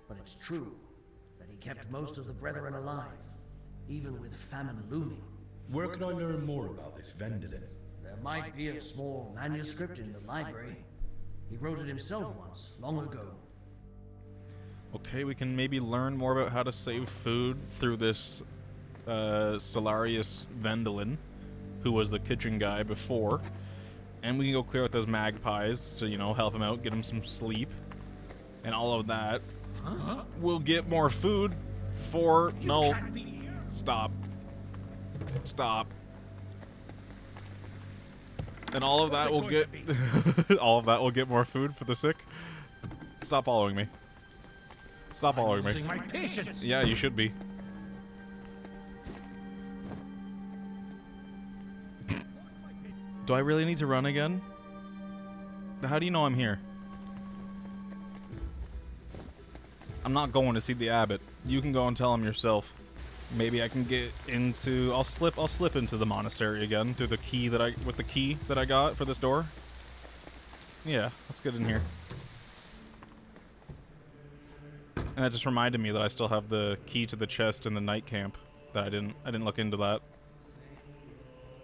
But it's true that he kept most of the brethren alive, even with famine looming. Where can I learn more about this Vendelin? There might be a small manuscript in the library. He wrote it himself once, long ago. Okay, we can maybe learn more about how to save food through this Solarius Vendelin, who was the kitchen guy before. And we can go clear out those magpies to, you know, help him out, get him some sleep. And all of that. We'll get more food for... No. Stop. Stop. And all of that will get... all of that will get more food for the sick. Stop following me. Stop following me. My patience. Yeah, you should be. Do I really need to run again? How do you know I'm here? I'm not going to see the abbot. You can go and tell him yourself. Maybe I can get into... I'll slip into the monastery again through the key that with the key that I got for this door. Yeah, let's get in here. And that just reminded me that I still have the key to the chest in the night camp. That I didn't look into that.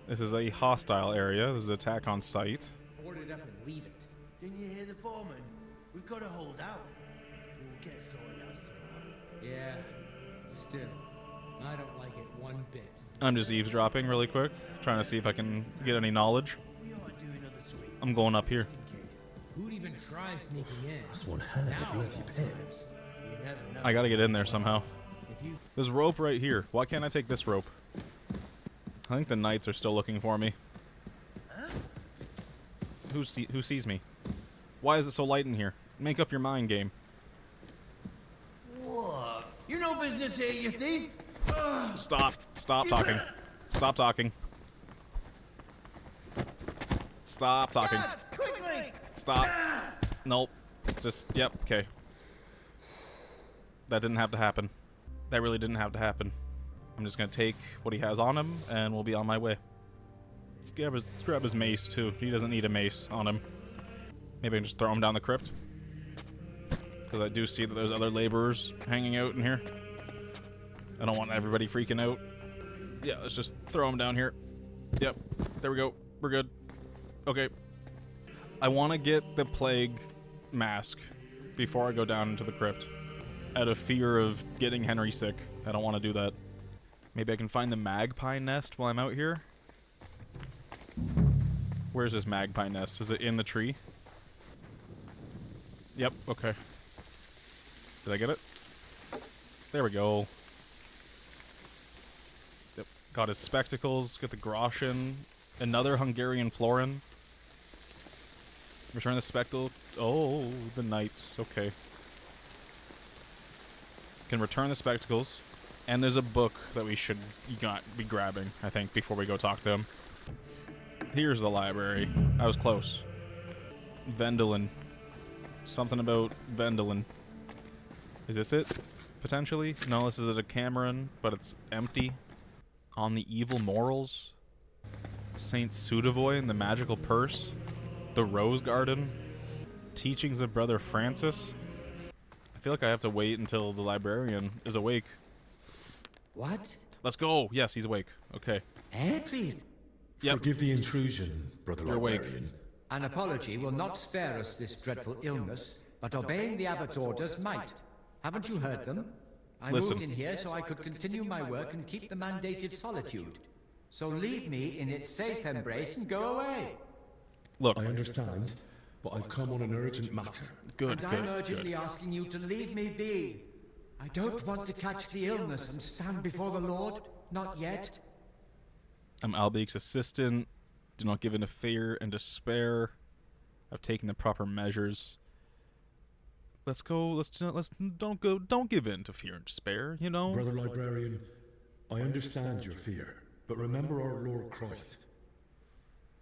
This is a hostile area. This is attack on sight. Board it up and leave it. Didn't you hear the foreman? We've got to hold out. We'll get sorted out soon. Yeah, still, I don't like it one bit. I'm just eavesdropping really quick, trying to see if I can get any knowledge. We ought to do another sweep. I'm going up here. Who'd even try sneaking in? That's one hell of a bloody pit. We I gotta get in there somehow. There's rope right here. Why can't I take this rope? I think the knights are still looking for me. Who sees me? Why is it so light in here? Make up your mind, game. What? You're no business here, you thief! Stop. Stop talking. Stop talking. Stop talking. Guards, quickly! Stop. Nope. Just, yep, okay. That didn't have to happen. That really didn't have to happen. I'm just gonna take what he has on him, and we'll be on my way. Let's grab his mace, too. He doesn't need a mace on him. Maybe I can just throw him down the crypt. Because I do see that there's other laborers hanging out in here. I don't want everybody freaking out. Yeah, let's just throw him down here. Yep, there we go. We're good. Okay. I want to get the plague mask before I go down into the crypt. Out of fear of getting Henry sick. I don't want to do that. Maybe I can find the magpie nest while I'm out here. Where's this magpie nest? Is it in the tree? Yep, okay. Did I get it? There we go. Yep. Got his spectacles, get the groschen, another Hungarian florin. Return the spectacle. Oh, the knights. Okay. Can return the spectacles. And there's a book that we should be grabbing, I think, before we go talk to him. Here's the library. I was close. Vendelin. Something about Vendelin. Is this it? Potentially? No, this is a Decameron, but it's empty. On the Evil Morals. Saint Sudavoy and the Magical Purse. The Rose Garden. Teachings of Brother Francis. I feel like I have to wait until the librarian is awake. What? Let's go! Yes, he's awake. Okay. Please. Yep. Forgive the intrusion, Brother You're awake. Librarian. An apology will not spare us this dreadful illness, but obeying the abbot's orders might. Haven't you heard them? I Listen. moved in here so I could continue my work and keep the mandated solitude. So leave me in its safe embrace and go away. Look. I understand, but I've come on an urgent matter. Good, And I'm urgently asking you to leave me be. I don't want to catch the illness and stand before the Lord. Not yet. I'm Albeek's assistant. Do not give in to fear and despair. I've taken the proper measures. Let's go. Don't give in to fear and despair. You know. Brother Librarian, I understand your fear, but remember our Lord Christ.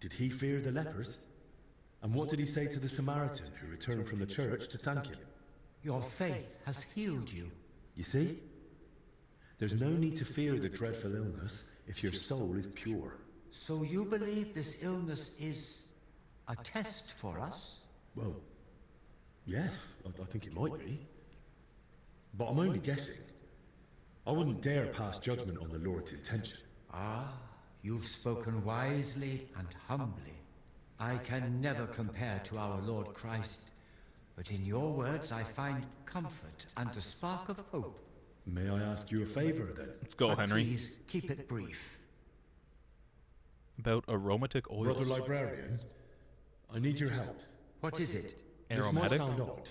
Did he fear the lepers? And what did he say to the Samaritan who returned from the church to thank him? Your faith has healed you. You see? There's no need to fear the dreadful illness if your soul is pure. So you believe this illness is a test for us? Well, yes, I think it might be. But I'm only guessing. I wouldn't dare pass judgment on the Lord's intention. Ah, you've spoken wisely and humbly. I can never compare to our Lord Christ, but in your words I find comfort and a spark of hope. May I ask you a favor, then? Let's go, But Henry. please, keep it brief. About aromatic oils. Brother Librarian, I need your help. What is it? This might Aromatic? sound odd,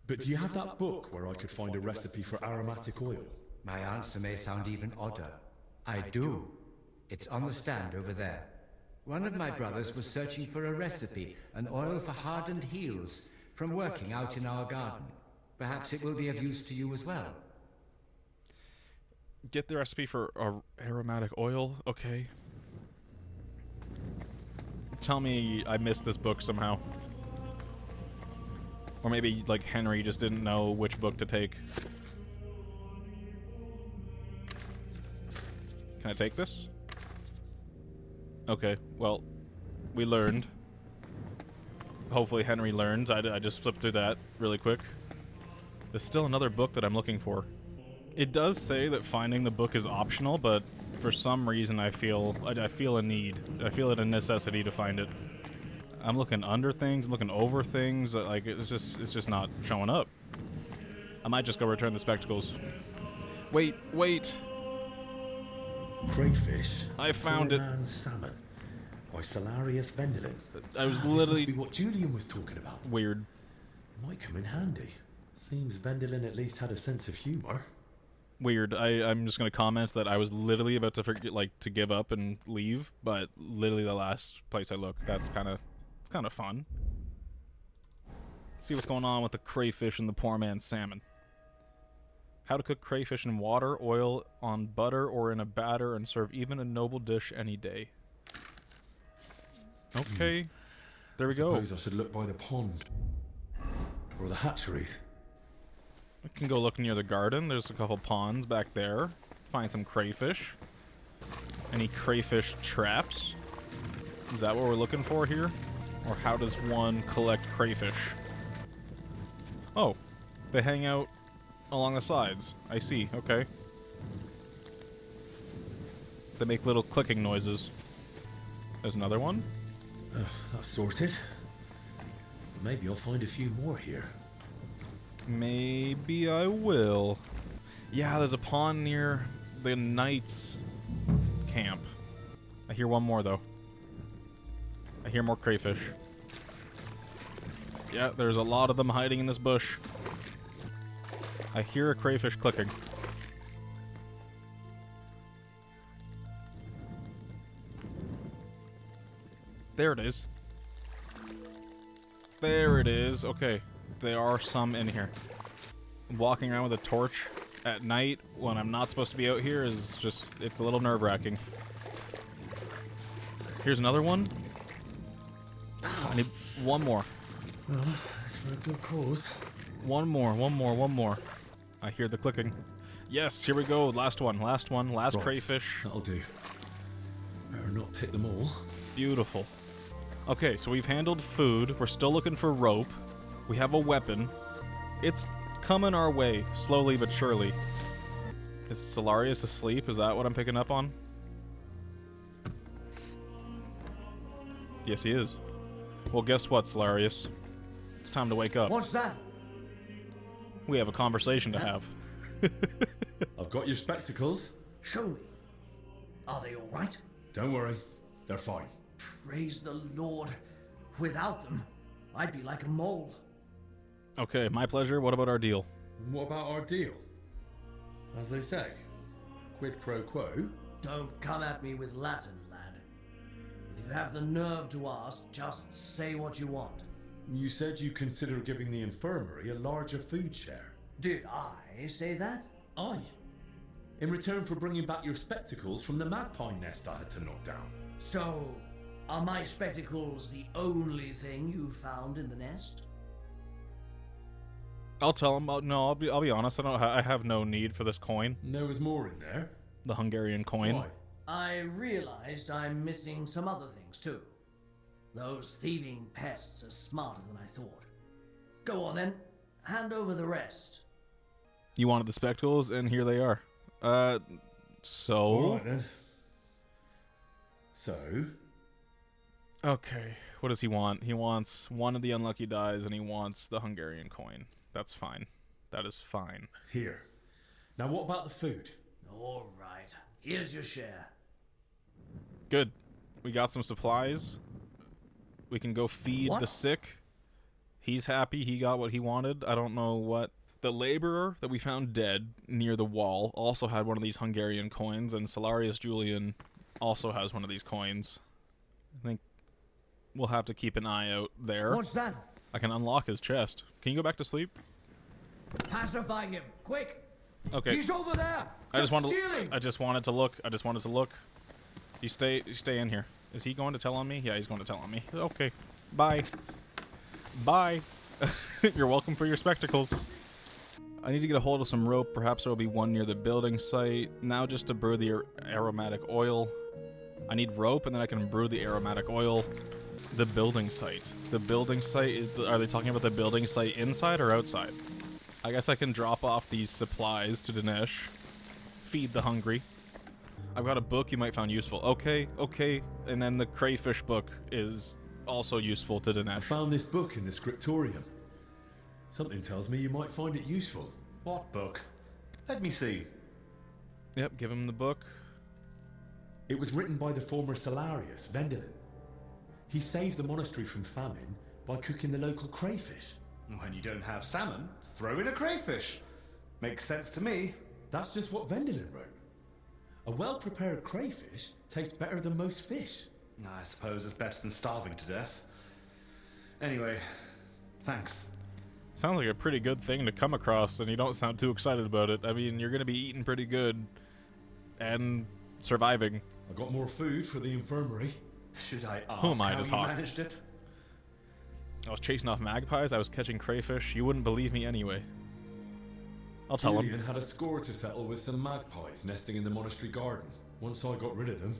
but do you have that book where I could find a recipe for aromatic oil? My answer may sound even odder. I do. It's on the stand over there. One of my brothers was searching for a recipe, an oil for hardened heels, from working out in our garden. Perhaps it will be of use to you as well. Get the recipe for aromatic oil. Okay. Tell me I missed this book somehow. Or maybe, like, Henry just didn't know which book to take. Can I take this? Okay, well, we learned. Hopefully Henry learns. I just flipped through that really quick. There's still another book that I'm looking for. It does say that finding the book is optional, but for some reason I feel a need. I feel it a necessity to find it. I'm looking under things, I'm looking over things, like it's just not showing up. I might just go return the spectacles. Wait. Crayfish. I found it. Poor man's salmon. By Salarius Vendelin. I was This literally must be what Julian was talking about. weird. It might come in handy. Seems Vendelin at least had a sense of humor. Weird. I'm just gonna comment that I was literally about to to give up and leave, but literally the last place I looked. That's kind of fun. Let's see what's going on with the crayfish and the poor man's salmon. How to cook crayfish in water, oil, on butter, or in a batter, and serve even a noble dish any day. Okay, there we go. I suppose I should look by the pond or the hatcheries. We can go look near the garden. There's a couple ponds back there. Find some crayfish. Any crayfish traps? Is that what we're looking for here? Or how does one collect crayfish? Oh, they hang out along the sides. I see, okay. They make little clicking noises. There's another one. That's sorted. Maybe I'll find a few more here. Maybe I will. Yeah, there's a pond near the Knights camp. I hear one more, though. I hear more crayfish. Yeah, there's a lot of them hiding in this bush. I hear a crayfish clicking. There it is. There it is. Okay. There are some in here. Walking around with a torch at night when I'm not supposed to be out here is just, it's a little nerve-wracking. Here's another one. I need one more. Well, that's for a good cause. One more. I hear the clicking. Yes, here we go. Last one. Last Right, crayfish. That'll do. Better not pick them all. Beautiful. Okay, so we've handled food. We're still looking for rope. We have a weapon. It's coming our way, slowly but surely. Is Solarius asleep? Is that what I'm picking up on? Yes, he is. Well, guess what, Solarius? It's time to wake up. What's that? We have a conversation to have. I've got your spectacles. Show me. Are they all right? Don't worry, they're fine. Praise the Lord. Without them, I'd be like a mole. Okay, my pleasure. What about our deal? And what about our deal? As they say, quid pro quo. Don't come at me with Latin, lad. If you have the nerve to ask, just say what you want. You said you consider giving the infirmary a larger food share. Did I say that? Aye. In return for bringing back your spectacles from the magpie nest I had to knock down. So, are my spectacles the only thing you found in the nest? I'll tell him. No, I'll be honest. I have no need for this coin. There was more in there. The Hungarian coin. Why? I realized I'm missing some other things too. Those thieving pests are smarter than I thought. Go on then, hand over the rest. You wanted the spectacles, and here they are. So... All right then. So... Okay, what does he want? He wants one of the unlucky dies, and he wants the Hungarian coin. That's fine. That is fine. Here. Now what about the food? All right, here's your share. Good. We got some supplies. We can go feed the sick. He's happy. He got what he wanted. I don't know what. The laborer that we found dead near the wall also had one of these Hungarian coins, and Solarius Julian also has one of these coins. I think we'll have to keep an eye out there. What's that? I can unlock his chest. Can you go back to sleep? Pacify him, quick! Okay. He's over there! I just wanted to look. You stay in here. Is he going to tell on me? Yeah, he's going to tell on me. Okay. Bye. Bye. You're welcome for your spectacles. I need to get a hold of some rope. Perhaps there will be one near the building site. Now just to brew the aromatic oil. I need rope, and then I can brew the aromatic oil. The building site. The building site, are they talking about the building site inside or outside? I guess I can drop off these supplies to Dinesh. Feed the hungry. I've got a book you might find useful. Okay. And then the crayfish book is also useful to Dinesh. I found this book in the scriptorium. Something tells me you might find it useful. What book? Let me see. Yep, give him the book. It was written by the former Solarius, Vendelin. He saved the monastery from famine by cooking the local crayfish. When you don't have salmon, throw in a crayfish. Makes sense to me. That's just what Vendelin wrote. A well-prepared crayfish tastes better than most fish. I suppose it's better than starving to death. Anyway, thanks. Sounds like a pretty good thing to come across, and you don't sound too excited about it. I mean, you're gonna be eating pretty good and surviving. I got more food for the infirmary. Should I ask Who am I how to you talk? managed it? I was chasing off magpies, I was catching crayfish. You wouldn't believe me anyway. I'll tell him. Julian had a score to settle with some magpies nesting in the monastery garden. Once I got rid of them,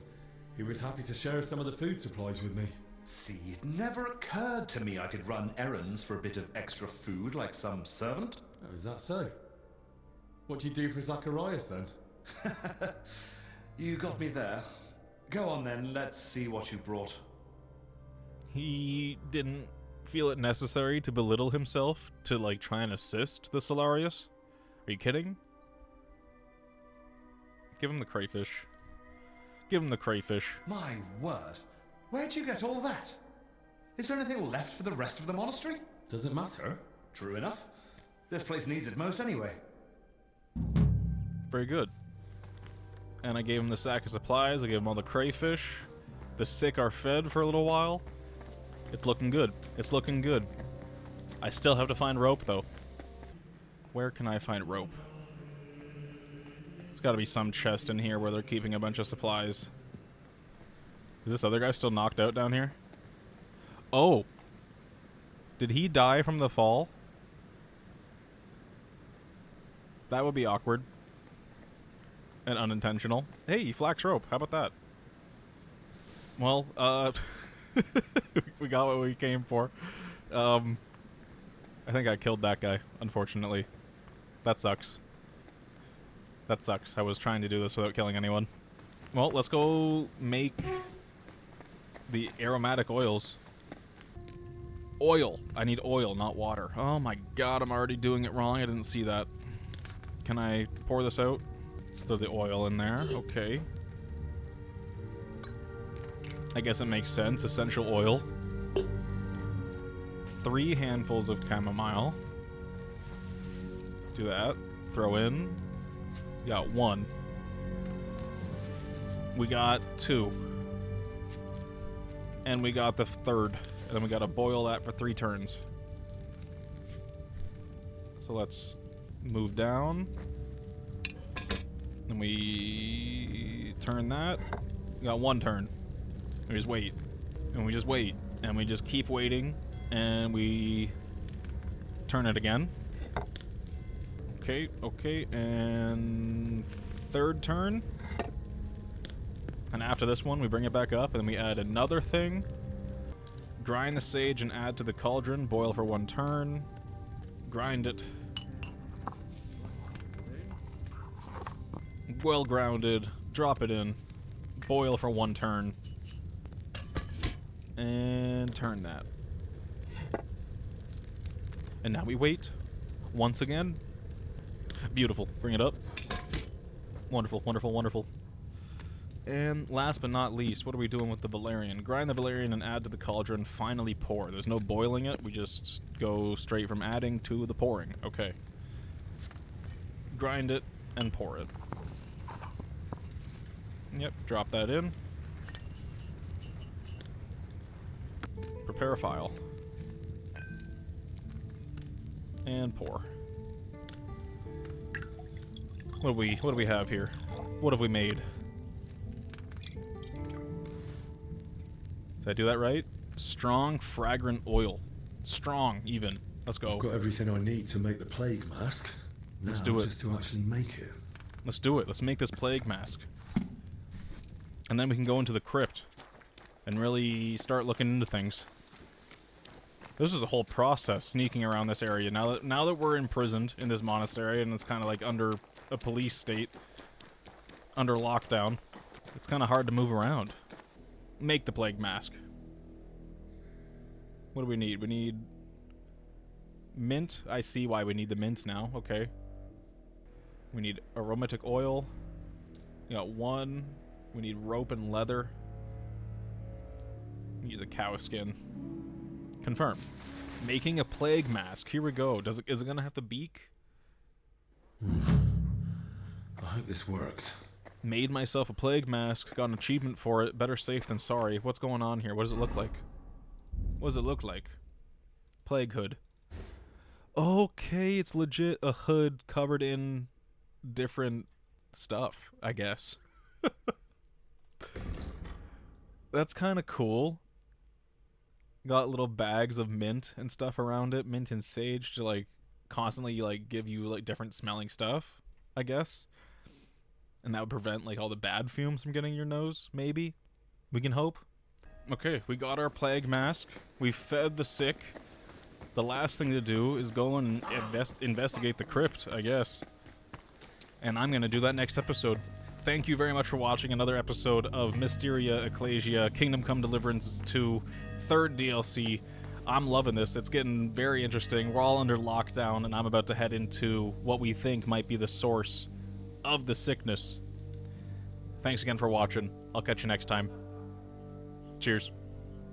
he was happy to share some of the food supplies with me. See, it never occurred to me I could run errands for a bit of extra food like some servant. Oh, is that so? What do you do for Zacharias then? You got me there. Go on then, let's see what you brought. He didn't feel it necessary to belittle himself to, like, try and assist the Solarius. Are you kidding? Give him the crayfish. Give him the crayfish. My word, where'd you get all that? Is there anything left for the rest of the monastery? Does it matter? True enough. This place needs it most anyway. Very good. And I gave him the sack of supplies, I gave him all the crayfish. The sick are fed for a little while. It's looking good. It's looking good. I still have to find rope, though. Where can I find rope? There's gotta be some chest in here where they're keeping a bunch of supplies. Is this other guy still knocked out down here? Oh! Did he die from the fall? That would be awkward. And unintentional. Hey, flax rope. How about that? Well, we got what we came for. I think I killed that guy, unfortunately. That sucks. That sucks. I was trying to do this without killing anyone. Well, let's go make the aromatic oils. Oil. I need oil, not water. Oh my god, I'm already doing it wrong. I didn't see that. Can I pour this out? Let's throw the oil in there. Okay. I guess it makes sense. Essential oil. 3 handfuls of chamomile. Do that. Throw in. Got 1. We got 2. And we got the 3rd. And then we gotta boil that for 3 turns. So let's move down. Then we turn that. We got 1 turn. We just wait. And we just wait. And we just keep waiting. And we turn it again. Okay, okay. And 3rd turn. And after this one, we bring it back up. And then we add another thing. Grind the sage and add to the cauldron. Boil for 1 turn. Grind it. Well grounded. Drop it in. Boil for 1 turn. And turn that. And now we wait. Once again. Beautiful. Bring it up. Wonderful, wonderful, wonderful. And last but not least, what are we doing with the valerian? Grind the valerian and add to the cauldron. Finally pour. There's no boiling it. We just go straight from adding to the pouring. Okay. Grind it and pour it. Yep, drop that in. Prepare a file. And pour. What do we have here? What have we made? Did I do that right? Strong, fragrant oil. Strong, even. Let's go. I've got everything I need to make the plague mask. Let's Now, do it. just to actually make it. Let's do it. Let's make this plague mask. And then we can go into the crypt and really start looking into things. This is a whole process, sneaking around this area. Now that we're imprisoned in this monastery and it's kind of like under a police state, under lockdown, it's kind of hard to move around. Make the plague mask. What do we need? We need mint. I see why we need the mint now. Okay. We need aromatic oil. We got 1. We need rope and leather. Use a cow skin. Confirm. Making a plague mask. Here we go. Is it gonna have the beak? I hope this works. Made myself a plague mask. Got an achievement for it. Better safe than sorry. What's going on here? What does it look like? What does it look like? Plague hood. Okay, it's legit a hood covered in different stuff, I guess. That's kind of cool. Got little bags of mint and stuff around it. Mint and sage to, like, constantly, like, give you, like, different smelling stuff, I guess. And that would prevent, like, all the bad fumes from getting your nose, maybe? We can hope. Okay, we got our plague mask. We fed the sick. The last thing to do is go and investigate the crypt, I guess. And I'm going to do that next episode. Thank you very much for watching another episode of Mysteria Ecclesia, Kingdom Come Deliverance 2, 3rd DLC. I'm loving this. It's getting very interesting. We're all under lockdown, and I'm about to head into what we think might be the source of the sickness. Thanks again for watching. I'll catch you next time. Cheers.